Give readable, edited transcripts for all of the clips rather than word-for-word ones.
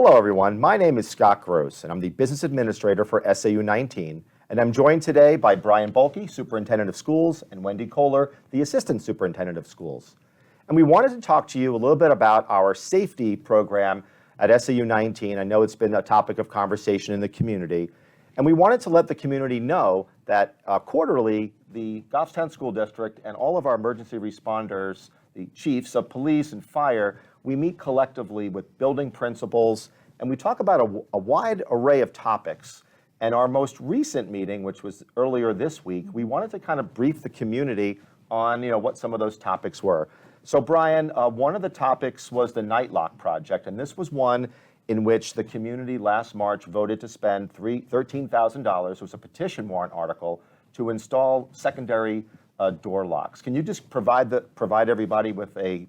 Hello everyone, my name is Scott Gross and I'm the Business Administrator for SAU19, and I'm joined today by Brian Bulkey, Superintendent of Schools, and Wendy Kohler, the Assistant Superintendent of Schools. And we wanted to talk to you a little bit about our safety program at SAU19. I know it's been a topic of conversation in the community, and we wanted to let the community know that quarterly, the Goffstown School District and all of our emergency responders, the chiefs of police and fire, we meet collectively with building principals, and we talk about a wide array of topics. And our most recent meeting, which was earlier this week, we wanted to kind of brief the community on what some of those topics were. So Brian, one of the topics was the Night Lock project, and this was one in which the community last March voted to spend $13,000. It was a petition warrant article to install secondary door locks. Can you just provide everybody with an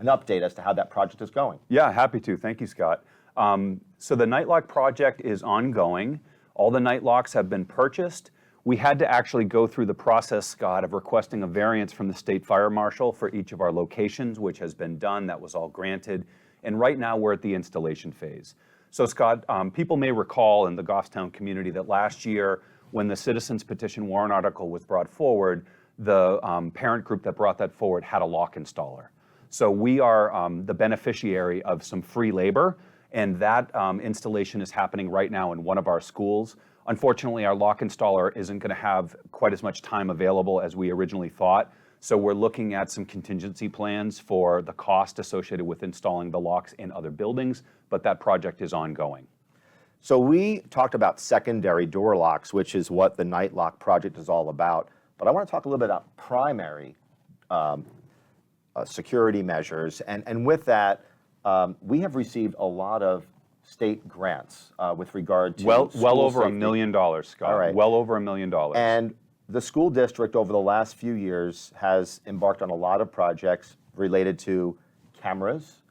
update as to how that project is going? Yeah, happy to. Thank you, Scott. So the Night Lock project is ongoing. All the night locks have been purchased. We had to actually go through the process, Scott, of requesting a variance from the state fire marshal for each of our locations, which has been done. That was all granted. And right now we're at the installation phase. So Scott, people may recall in the Goffstown community that last year when the citizens petition warrant article was brought forward, the parent group that brought that forward had a lock installer. So we are the beneficiary of some free labor, and that installation is happening right now in one of our schools. Unfortunately, our lock installer isn't going to have quite as much time available as we originally thought. So we're looking at some contingency plans for the cost associated with installing the locks in other buildings, but that project is ongoing. So we talked about secondary door locks, which is what the Night Lock project is all about. But I want to talk a little bit about primary security measures. And with that, we have received a lot of state grants with regard to well over safety. $1 million, Scott. All right. Well over $1 million. And the school district over the last few years has embarked on a lot of projects related to cameras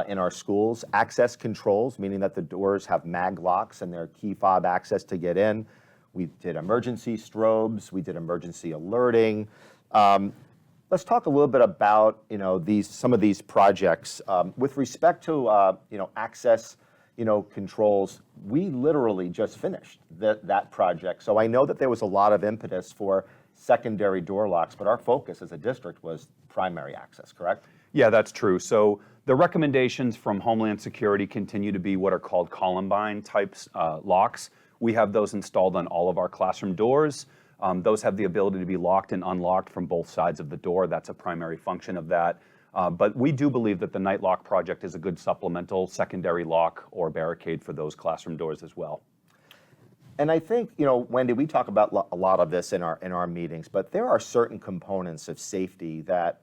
in our schools, access controls, meaning that the doors have mag locks and they're key fob access to get in. We did emergency strobes, we did emergency alerting. Let's talk a little bit about some of these projects with respect to access controls. We literally just finished that project, so I know that there was a lot of impetus for secondary door locks, but our focus as a district was primary access, correct? Yeah, that's true. So the recommendations from Homeland Security continue to be what are called Columbine types locks. We have those installed on all of our classroom doors. Those have the ability to be locked and unlocked from both sides of the door. That's a primary function of that. But we do believe that the Night Lock project is a good supplemental secondary lock or barricade for those classroom doors as well. And I think, Wendy, we talk about a lot of this in our meetings, but there are certain components of safety that,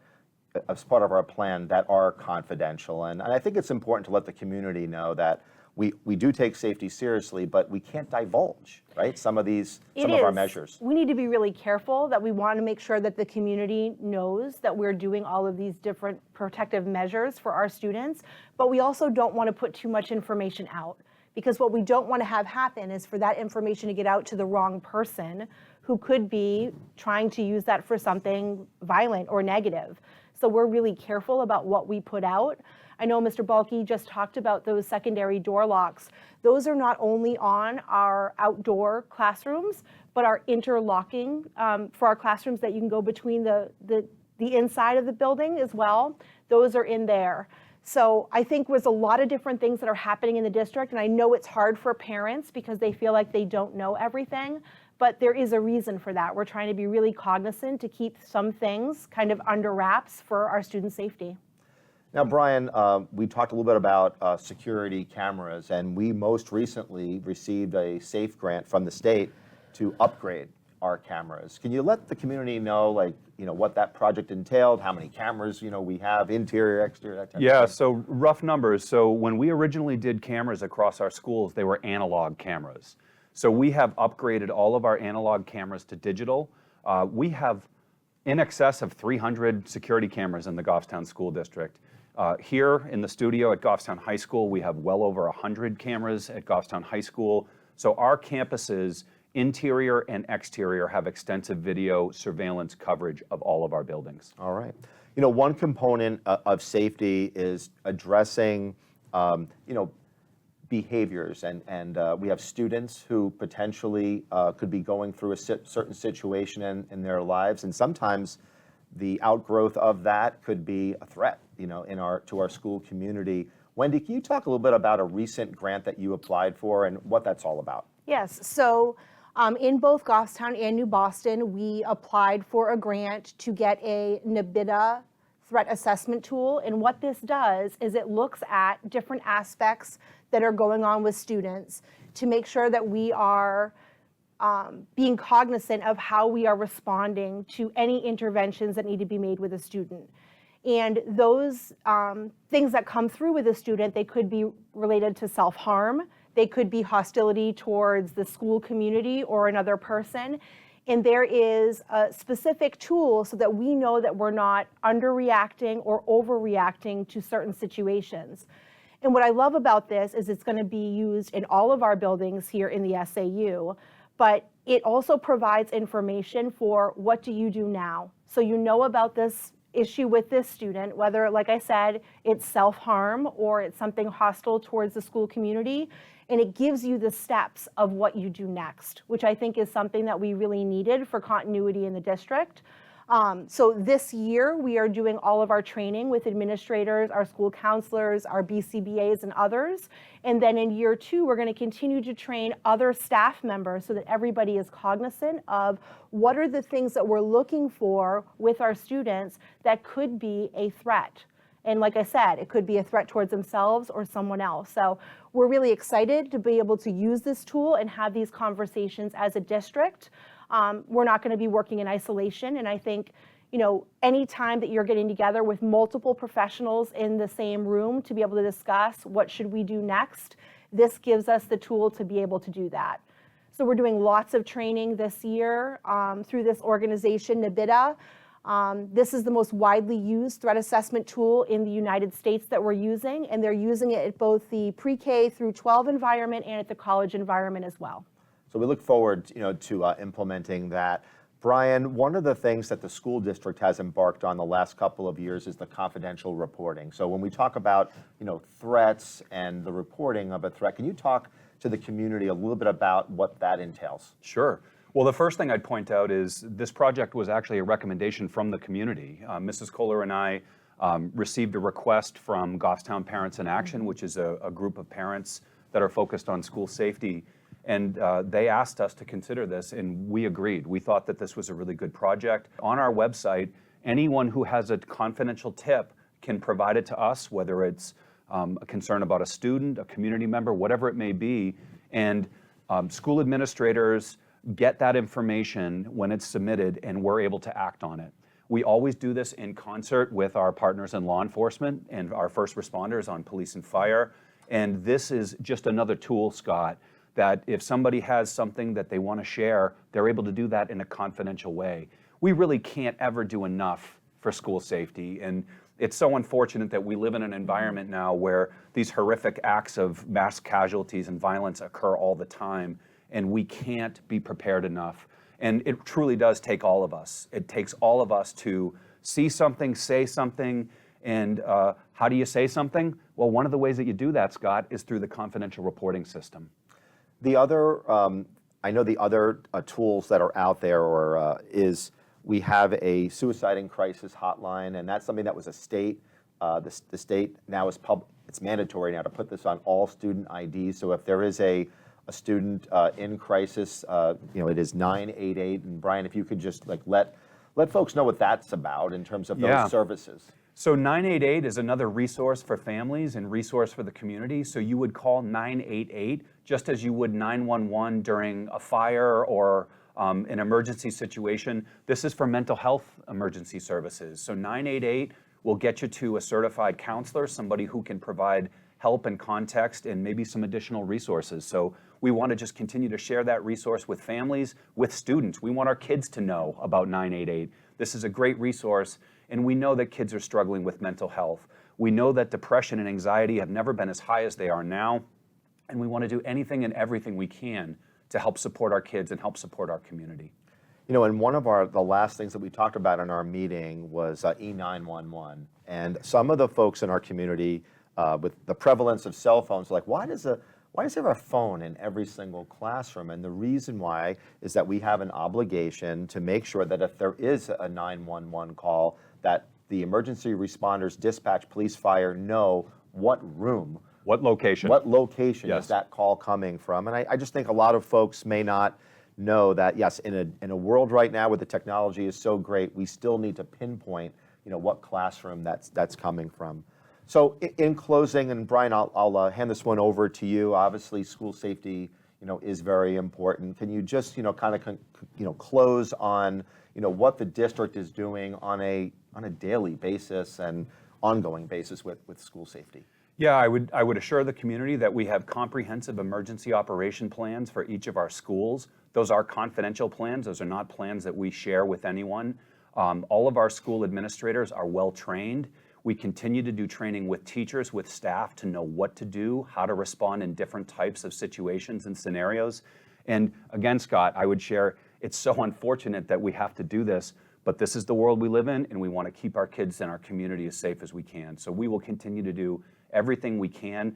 as part of our plan, that are confidential. And I think it's important to let the community know that we do take safety seriously, but we can't divulge, right, some of our measures. We need to be really careful that we want to make sure that the community knows that we're doing all of these different protective measures for our students, but we also don't want to put too much information out, because what we don't want to have happen is for that information to get out to the wrong person who could be trying to use that for something violent or negative. So we're really careful about what we put out. I know Mr. Bulkey just talked about those secondary door locks. Those are not only on our outdoor classrooms, but are interlocking for our classrooms that you can go between the inside of the building as well. Those are in there. So I think there's a lot of different things that are happening in the district, and I know it's hard for parents because they feel like they don't know everything, but there is a reason for that. We're trying to be really cognizant to keep some things kind of under wraps for our student safety. Now, Brian, we talked a little bit about security cameras, and we most recently received a SAFE grant from the state to upgrade our cameras. Can you let the community know, what that project entailed, how many cameras, we have, interior, exterior, that type of thing? Yeah, so rough numbers. So when we originally did cameras across our schools, they were analog cameras. So we have upgraded all of our analog cameras to digital. We have in excess of 300 security cameras in the Goffstown School District. Here in the studio at Goffstown High School, we have well over 100 cameras at Goffstown High School. So our campuses, interior and exterior, have extensive video surveillance coverage of all of our buildings. All right. One component of safety is addressing, behaviors, and we have students who potentially could be going through a certain situation in their lives, and sometimes the outgrowth of that could be a threat, to our school community. Wendy, can you talk a little bit about a recent grant that you applied for and what that's all about? Yes, so in both Goffstown and New Boston, we applied for a grant to get a NBITA threat assessment tool. And what this does is it looks at different aspects that are going on with students to make sure that we are being cognizant of how we are responding to any interventions that need to be made with a student. And those things that come through with a student, they could be related to self-harm, they could be hostility towards the school community or another person. And there is a specific tool so that we know that we're not underreacting or overreacting to certain situations. And what I love about this is it's going to be used in all of our buildings here in the SAU, but it also provides information for what do you do now. So you know about this issue with this student, whether, like I said, it's self-harm or it's something hostile towards the school community, and it gives you the steps of what you do next, which I think is something that we really needed for continuity in the district. So this year, we are doing all of our training with administrators, our school counselors, our BCBAs, and others. And then in year 2, we're going to continue to train other staff members so that everybody is cognizant of what are the things that we're looking for with our students that could be a threat. And like I said, it could be a threat towards themselves or someone else. So we're really excited to be able to use this tool and have these conversations as a district. We're not going to be working in isolation. And I think, any time that you're getting together with multiple professionals in the same room to be able to discuss what should we do next, this gives us the tool to be able to do that. So we're doing lots of training this year through this organization, NBITA. This is the most widely used threat assessment tool in the United States that we're using, and they're using it at both the pre-K through 12 environment and at the college environment as well. So we look forward, to implementing that. Brian, one of the things that the school district has embarked on the last couple of years is the confidential reporting. So when we talk about, threats and the reporting of a threat, can you talk to the community a little bit about what that entails? Sure. Well, the first thing I'd point out is this project was actually a recommendation from the community. Mrs. Kohler and I received a request from Goffstown Parents in Action, which is a group of parents that are focused on school safety. And they asked us to consider this, and we agreed. We thought that this was a really good project. On our website, anyone who has a confidential tip can provide it to us, whether it's a concern about a student, a community member, whatever it may be. And school administrators get that information when it's submitted, and we're able to act on it. We always do this in concert with our partners in law enforcement and our first responders on police and fire. And this is just another tool, Scott, that if somebody has something that they want to share, they're able to do that in a confidential way. We really can't ever do enough for school safety. And it's so unfortunate that we live in an environment now where these horrific acts of mass casualties and violence occur all the time, and we can't be prepared enough. And it truly does take all of us. It takes all of us to see something, say something, and how do you say something? Well, one of the ways that you do that, Scott, is through the confidential reporting system. The other, I know the other tools that are out there is we have a suicide and crisis hotline, and that's something that was a state. The state now is it's mandatory now to put this on all student IDs. So if there is a student in crisis, it is 988. And Brian, if you could just let folks know what that's about in terms of those services. So 988 is another resource for families and resource for the community. So you would call 988 just as you would 911 during a fire or an emergency situation. This is for mental health emergency services. So 988 will get you to a certified counselor, somebody who can provide help and context and maybe some additional resources. So we want to just continue to share that resource with families, with students. We want our kids to know about 988. This is a great resource, and we know that kids are struggling with mental health. We know that depression and anxiety have never been as high as they are now, and we want to do anything and everything we can to help support our kids and help support our community. And one of the last things that we talked about in our meeting was E911. And some of the folks in our community with the prevalence of cell phones, like, why does why is there a phone in every single classroom? And the reason why is that we have an obligation to make sure that if there is a 911 call, that the emergency responders, dispatch, police, fire know what room, What location? what location Yes. is that call coming from. And I just think a lot of folks may not know that, yes, in a world right now where the technology is so great, we still need to pinpoint, what classroom that's coming from. So in closing, and Brian, I'll hand this one over to you. Obviously, school safety, is very important. Can you just, kind of, close on, what the district is doing on a daily basis and ongoing basis with school safety? Yeah, I would assure the community that we have comprehensive emergency operation plans for each of our schools. Those are confidential plans. Those are not plans that we share with anyone. All of our school administrators are well trained. We continue to do training with teachers, with staff to know what to do, how to respond in different types of situations and scenarios. And again, Scott, I would share, it's so unfortunate that we have to do this, but this is the world we live in, and we want to keep our kids and our community as safe as we can. So we will continue to do everything we can.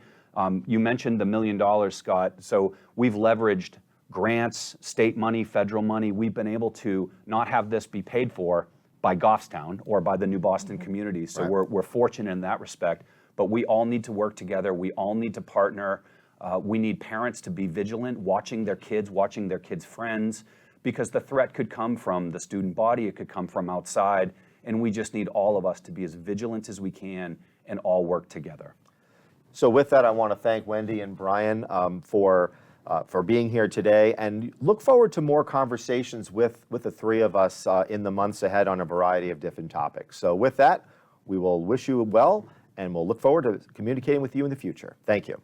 You mentioned the $1 million, Scott. So we've leveraged grants, state money, federal money. We've been able to not have this be paid for by Goffstown or by the New Boston community. So Right. we're fortunate in that respect, but we all need to work together. We all need to partner. We need parents to be vigilant, watching their kids friends, because the threat could come from the student body, it could come from outside, and we just need all of us to be as vigilant as we can and all work together. So with that, I want to thank Wendy and Brian for being here today, and look forward to more conversations with the three of us in the months ahead on a variety of different topics. So with that, we will wish you well, and we'll look forward to communicating with you in the future. Thank you.